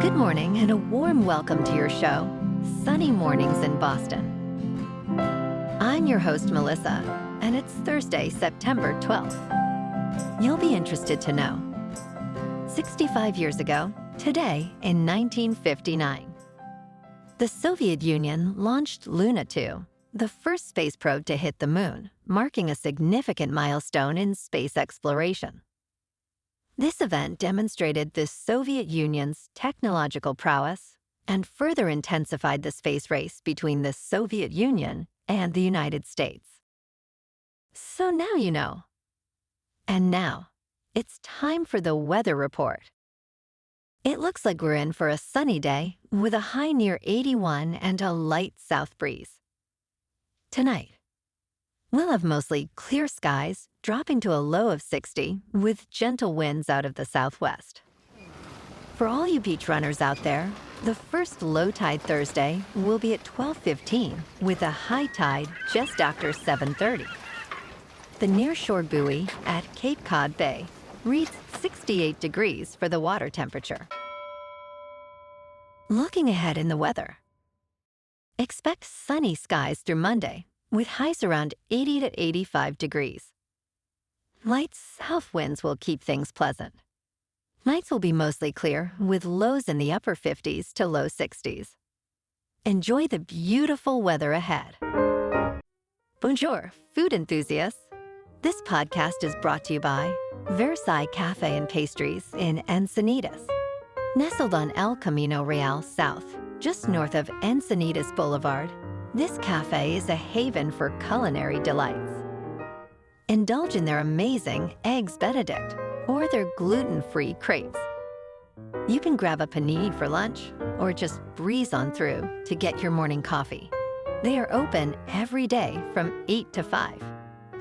Good morning and a warm welcome to your show, Sunny Mornings in Boston. I'm your host, Melissa, and it's Thursday, September 12th. You'll be interested to know. 65 years ago, today in 1959, the Soviet Union launched Luna 2, the first space probe to hit the moon, marking a significant milestone in space exploration. This event demonstrated the Soviet Union's technological prowess and further intensified the space race between the Soviet Union and the United States. So now you know. And now, it's time for the weather report. It looks like we're in for a sunny day with a high near 81 and a light south breeze. Tonight, we'll have mostly clear skies, dropping to a low of 60 with gentle winds out of the southwest. For all you beach runners out there, the first low tide Thursday will be at 12:15 with a high tide just after 7:30. The nearshore buoy at Cape Cod Bay reads 68 degrees for the water temperature. Looking ahead in the weather, expect sunny skies through Monday with highs around 80 to 85 degrees. Light south winds will keep things pleasant. Nights will be mostly clear with lows in the upper 50s to low 60s. Enjoy the beautiful weather ahead. Bonjour, food enthusiasts. This podcast is brought to you by Versailles Cafe and Pastries in Encinitas. Nestled on El Camino Real South, just north of Encinitas Boulevard, this cafe is a haven for culinary delights. Indulge in their amazing Eggs Benedict or their gluten-free crepes. You can grab a panini for lunch or just breeze on through to get your morning coffee. They are open every day from 8 to 5.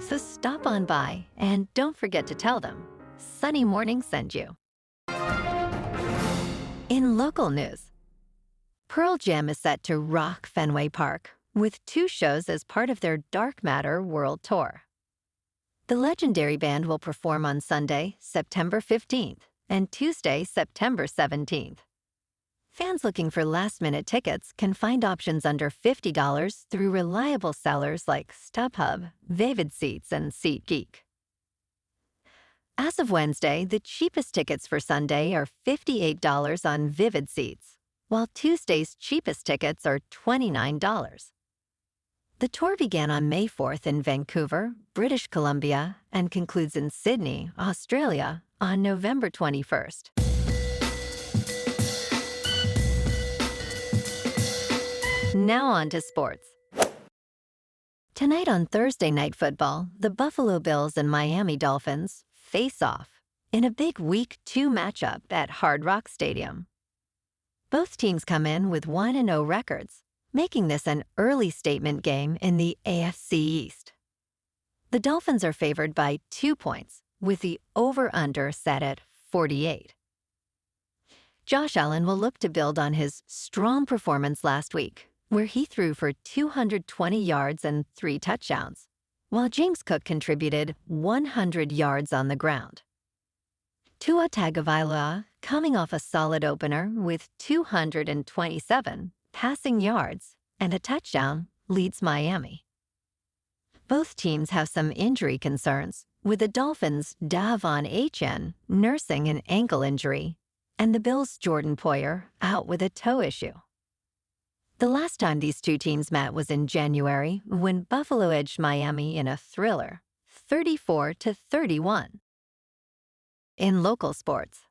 So stop on by and don't forget to tell them Sunny Morning sent you. In local news, Pearl Jam is set to rock Fenway Park with 2 shows as part of their Dark Matter World Tour. The legendary band will perform on Sunday, September 15th, and Tuesday, September 17th. Fans looking for last-minute tickets can find options under $50 through reliable sellers like StubHub, Vivid Seats, and SeatGeek. As of Wednesday, the cheapest tickets for Sunday are $58 on Vivid Seats, while Tuesday's cheapest tickets are $29. The tour began on May 4th in Vancouver, British Columbia, and concludes in Sydney, Australia, on November 21st. Now on to sports. Tonight on Thursday Night Football, the Buffalo Bills and Miami Dolphins face off in a big Week 2 matchup at Hard Rock Stadium. Both teams come in with 1-0 records, making this an early statement game in the AFC East. The Dolphins are favored by 2 points, with the over-under set at 48. Josh Allen will look to build on his strong performance last week, where he threw for 220 yards and 3 touchdowns, while James Cook contributed 100 yards on the ground. Tua Tagovailoa, coming off a solid opener with 227 passing yards and a touchdown, leads Miami. Both teams have some injury concerns, with the Dolphins' Davon Achane nursing an ankle injury and the Bills' Jordan Poyer out with a toe issue. The last time these 2 teams met was in January when Buffalo edged Miami in a thriller, 34-31. In local sports,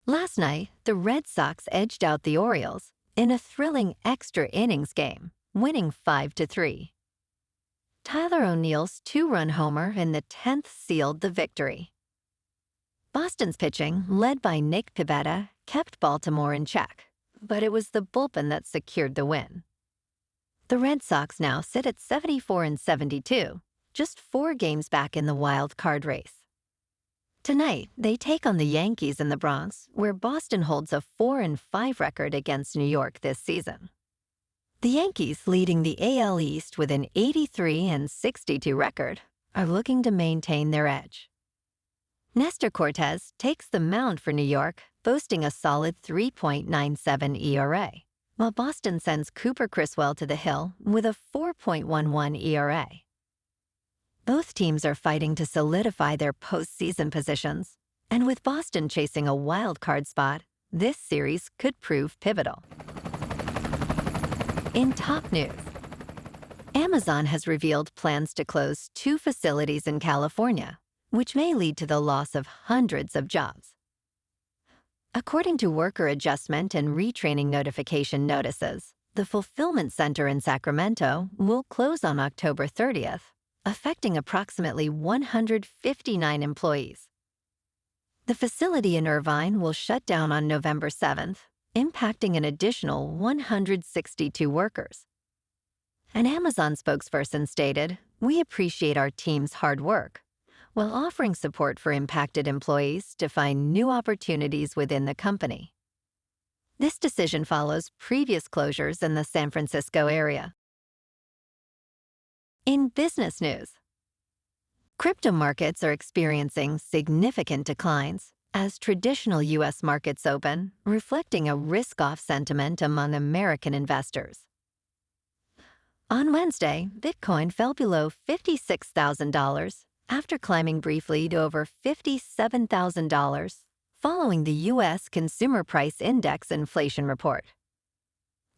last night, the Red Sox edged out the Orioles in a thrilling extra innings game, winning 5-3. Tyler O'Neill's 2-run homer in the 10th sealed the victory. Boston's pitching, led by Nick Pivetta, kept Baltimore in check, but it was the bullpen that secured the win. The Red Sox now sit at 74-72, just 4 games back in the wild card race. Tonight, they take on the Yankees in the Bronx, where Boston holds a 4-5 record against New York this season. The Yankees, leading the AL East with an 83-62 record, are looking to maintain their edge. Nestor Cortes takes the mound for New York, boasting a solid 3.97 ERA, while Boston sends Cooper Criswell to the hill with a 4.11 ERA. Both teams are fighting to solidify their postseason positions, and with Boston chasing a wild card spot, this series could prove pivotal. In top news, Amazon has revealed plans to close 2 facilities in California, which may lead to the loss of hundreds of jobs. According to worker adjustment and retraining notification notices, the fulfillment center in Sacramento will close on October 30th, affecting approximately 159 employees. The facility in Irvine will shut down on November 7th, impacting an additional 162 workers. An Amazon spokesperson stated, "We appreciate our team's hard work," while offering support for impacted employees to find new opportunities within the company. This decision follows previous closures in the San Francisco area. In business news, crypto markets are experiencing significant declines as traditional U.S. markets open, reflecting a risk-off sentiment among American investors. On Wednesday, Bitcoin fell below $56,000 after climbing briefly to over $57,000 following the U.S. Consumer Price Index inflation report.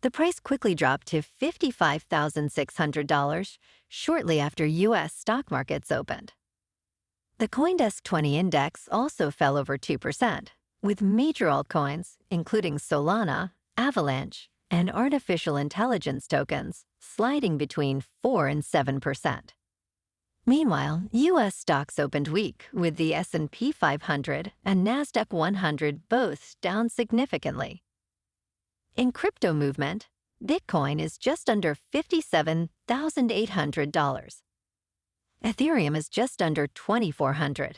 The price quickly dropped to $55,600 shortly after U.S. stock markets opened. The CoinDesk 20 index also fell over 2%, with major altcoins, including Solana, Avalanche, and artificial intelligence tokens, sliding between 4 and 7%. Meanwhile, U.S. stocks opened weak, with the S&P 500 and NASDAQ 100 both down significantly. In crypto movement, Bitcoin is just under $57,800. Ethereum is just under $2,400.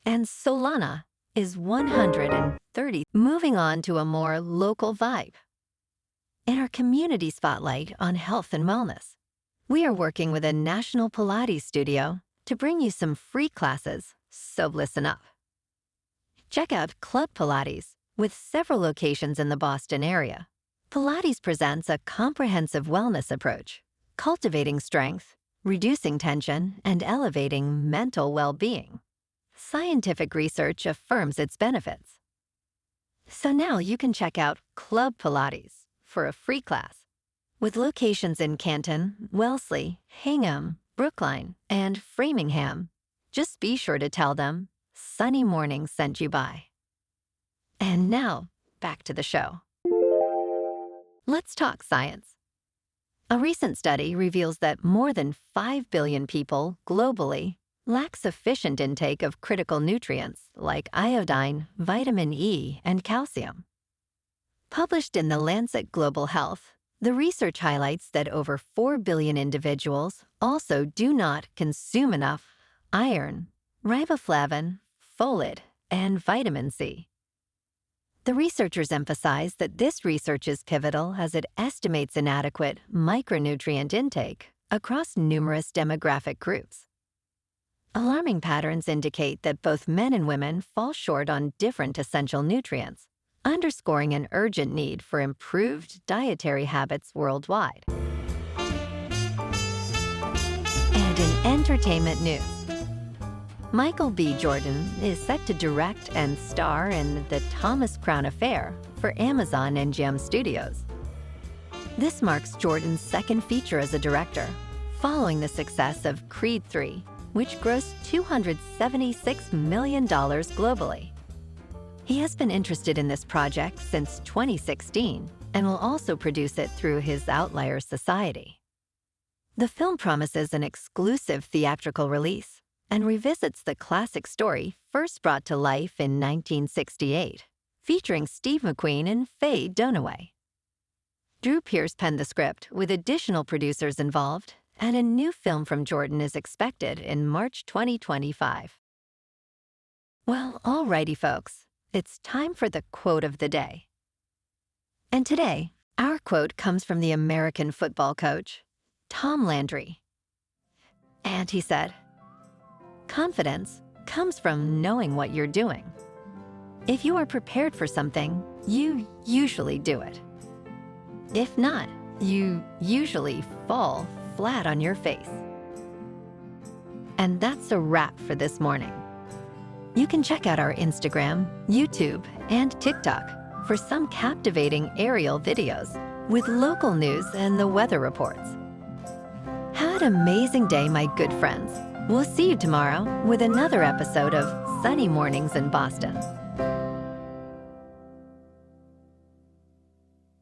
And Solana is $130. Moving on to a more local vibe. In our community spotlight on health and wellness, we are working with a national Pilates studio to bring you some free classes, so listen up. Check out Club Pilates, with several locations in the Boston area. Pilates presents a comprehensive wellness approach, cultivating strength, reducing tension, and elevating mental well-being. Scientific research affirms its benefits. So now you can check out Club Pilates for a free class. With locations in Canton, Wellesley, Hingham, Brookline, and Framingham, just be sure to tell them Sunny Morning sent you by. And now, back to the show. Let's talk science. A recent study reveals that more than 5 billion people globally lack sufficient intake of critical nutrients like iodine, vitamin E, and calcium. Published in The Lancet Global Health, the research highlights that over 4 billion individuals also do not consume enough iron, riboflavin, folate, and vitamin C. The researchers emphasize that this research is pivotal as it estimates inadequate micronutrient intake across numerous demographic groups. Alarming patterns indicate that both men and women fall short on different essential nutrients, underscoring an urgent need for improved dietary habits worldwide. And in entertainment news, Michael B. Jordan is set to direct and star in The Thomas Crown Affair for Amazon MGM Studios. This marks Jordan's second feature as a director, following the success of Creed III, which grossed $276 million globally. He has been interested in this project since 2016 and will also produce it through his Outlier Society. The film promises an exclusive theatrical release and revisits the classic story first brought to life in 1968, featuring Steve McQueen and Faye Dunaway. Drew Pearce penned the script with additional producers involved, and a new film from Jordan is expected in March 2025. Well, alrighty folks, it's time for the quote of the day. And today, our quote comes from the American football coach, Tom Landry. And he said, "Confidence comes from knowing what you're doing." If you are prepared for something, you usually do it. If not, you usually fall flat on your face. And that's a wrap for this morning. You can check out our Instagram, YouTube, and TikTok for some captivating aerial videos with local news and the weather reports. Have an amazing day, my good friends. We'll see you tomorrow with another episode of Sunny Mornings in Boston.